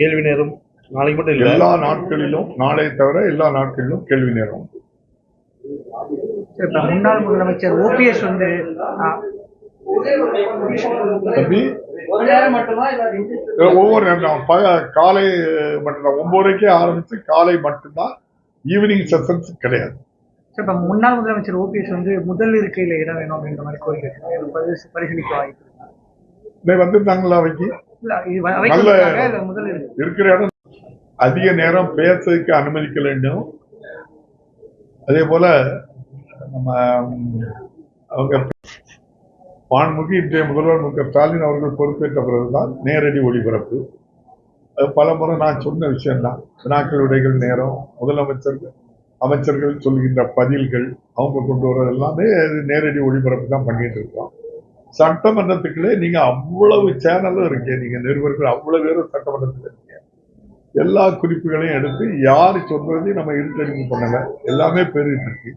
கேள்வி நேரம் நாளைக்கு மட்டும் இல்லை, எல்லா நாட்களிலும், நாளை தவிர எல்லா நாட்களிலும் கேள்வி நேரம். முன்னாள் முதலமைச்சர் ஓபிஎஸ் வந்து ஒவ்வொரு நேரம் காலை மட்டும்தான், 9:30 ஆரம்பிச்சு காலை மட்டும்தான், ஈவினிங் செஷன்ஸ் கிடையாது. இப்ப முன்னாள் முதலமைச்சர் ஓபிஎஸ் வந்து முதல் இருக்கையில இடம் வேணும் அப்படின்ற மாதிரி கோரிக்கை பரிசீலிக்க வாய்ப்பு வந்திருந்தாங்களா? அவைக்கு நல்ல இருக்கிற இடம், அதிக நேரம் பேசுறதுக்கு அனுமதிக்க வேண்டும். அதே போல நம்ம அவங்க மாண்புமிகு இன்றைய முதல்வர் மு.க. ஸ்டாலின் அவர்கள் பொறுப்பேற்ற பிறகுதான் நேரடி ஒளிபரப்பு. அது பல முறை நான் சொன்ன விஷயம்தான். வினாக்கள் விடைகள் நேரம், முதலமைச்சர்கள் அமைச்சர்கள் சொல்கின்ற பதில்கள், அவங்க கொண்டு வர்றது எல்லாமே நேரடி ஒளிபரப்பு தான் பண்ணிட்டு இருக்கோம். சட்டமன்றத்துக்குள்ளே நீங்க அவ்வளவு சேனலும் இருக்கு, நீங்க நிருபர்கள் அவ்வளவு பேரும் சட்டமன்றத்தில் இருக்கீங்க. எல்லா குறிப்புகளையும் எடுத்து யாரு சொல்றதையும் நம்ம இருட்டடிங்க பண்ணல, எல்லாமே பெருகிட்டு இருக்கு.